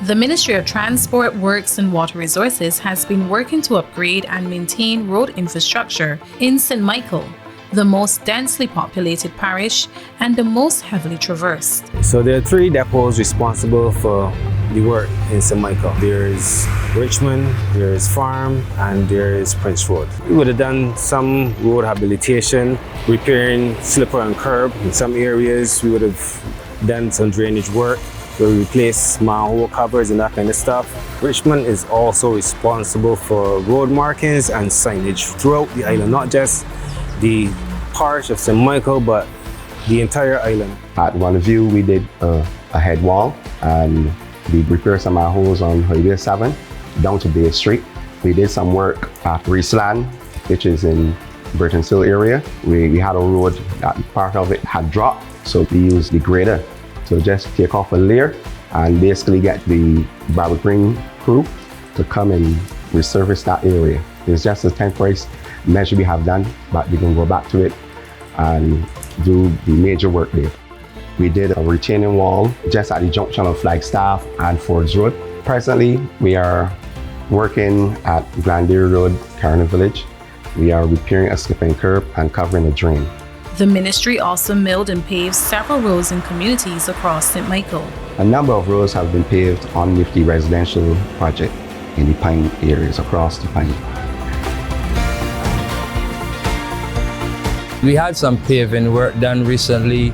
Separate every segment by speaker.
Speaker 1: The Ministry of Transport, Works and Water Resources has been working to upgrade and maintain road infrastructure in St. Michael, the most densely populated parish and the most heavily traversed.
Speaker 2: So there are 3 depots responsible for the work in St. Michael. There's Richmond, there's Farm, and there's Prince Road. We would have done some road rehabilitation, repairing slipper and curb. In some areas, we would have done some drainage work. We'll replace manhole covers and that kind of stuff. Richmond is also responsible for road markings and signage throughout the island, not just the parish of St. Michael, but the entire island.
Speaker 3: At one view, we did a head wall, and we repaired some manholes on Highway 7 down to Bay Street. We did some work at Richland, which is in Burton Hill area. We had a road that part of it had dropped, so we used the grader to just take off a layer and basically get the Barbados crew to come and resurface that area. It's just a temporary measure we have done, but we can go back to it and do the major work there. We did a retaining wall just at the junction of Flagstaff and Fords Road. Presently, we are working at Glandere Road, Carolina Village. We are repairing a slip and curb and covering a drain.
Speaker 1: The ministry also milled and paved several roads in communities across St. Michael.
Speaker 3: A number of roads have been paved on with the residential project in the Pine areas across the Pine.
Speaker 4: We had some paving work done recently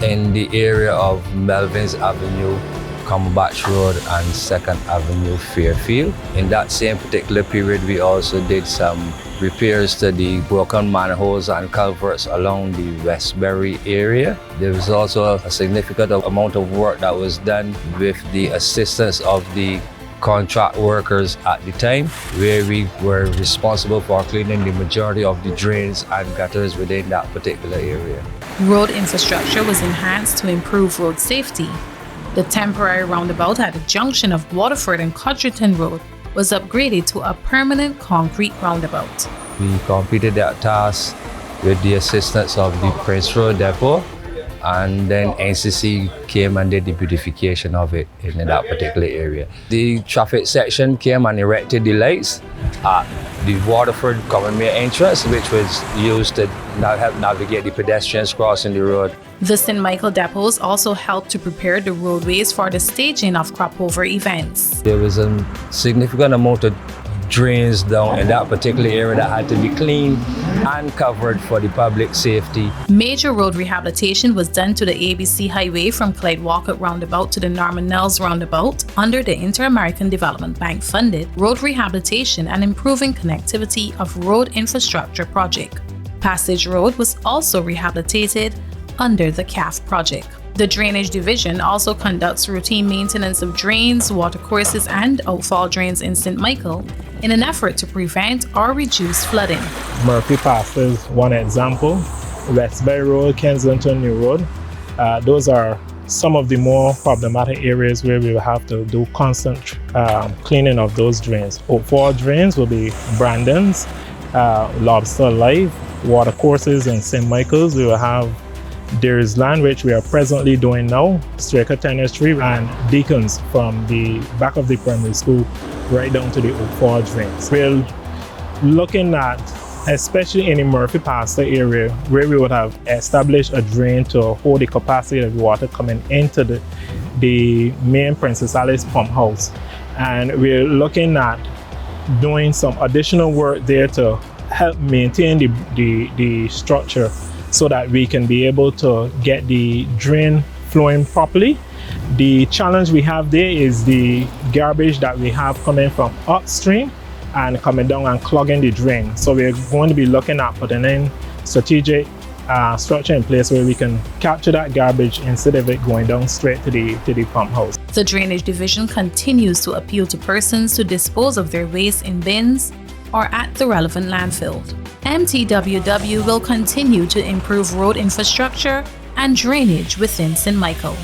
Speaker 4: in the area of Melvins Avenue, Cumberbatch Road and 2nd Avenue, Fairfield. In that same particular period, we also did some repairs to the broken manholes and culverts along the Westbury area. There was also a significant amount of work that was done with the assistance of the contract workers at the time, where we were responsible for cleaning the majority of the drains and gutters within that particular area.
Speaker 1: Road infrastructure was enhanced to improve road safety. The temporary roundabout at the junction of Waterford and Codgerton Road was upgraded to a permanent concrete roundabout.
Speaker 4: We completed that task with the assistance of the Prince Road Depot, and then NCC came and did the beautification of it in that particular area. The traffic section came and erected the lights at the Waterford Common Mere entrance, which was used to help navigate the pedestrians crossing the road.
Speaker 1: The St. Michael depots also helped to prepare the roadways for the staging of cropover events.
Speaker 4: There was a significant amount of drains down in that particular area that had to be cleaned and covered for the public safety.
Speaker 1: Major road rehabilitation was done to the ABC Highway from Clyde Walcott Roundabout to the Norman Nels Roundabout under the Inter-American Development Bank funded road rehabilitation and improving connectivity of road infrastructure project. Passage Road was also rehabilitated under the CAF project. The Drainage Division also conducts routine maintenance of drains, watercourses, and outfall drains in St. Michael in an effort to prevent or reduce flooding.
Speaker 5: Murphy Pass is one example. Westbury Road, Kensington New Road. Those are some of the more problematic areas where we will have to do constant cleaning of those drains. Outfall drains will be Brandon's, Lobster Live, watercourses in St. Michael's. We will have Deers Land, which we are presently doing now, Straker Tenistry, and Deacons from the back of the primary school right down to the outfall drains. We're looking at, especially in the Murphy Pastor area, where we would have established a drain to hold the capacity of the water coming into the main Princess Alice pump house. And we're looking at doing some additional work there to help maintain the structure, so that we can be able to get the drain flowing properly. The challenge we have there is the garbage that we have coming from upstream and coming down and clogging the drain. So we're going to be looking at putting in strategic structure in place where we can capture that garbage instead of it going down straight to the pump house.
Speaker 1: The Drainage Division continues to appeal to persons to dispose of their waste in bins or at the relevant landfill. MTWW will continue to improve road infrastructure and drainage within St. Michael.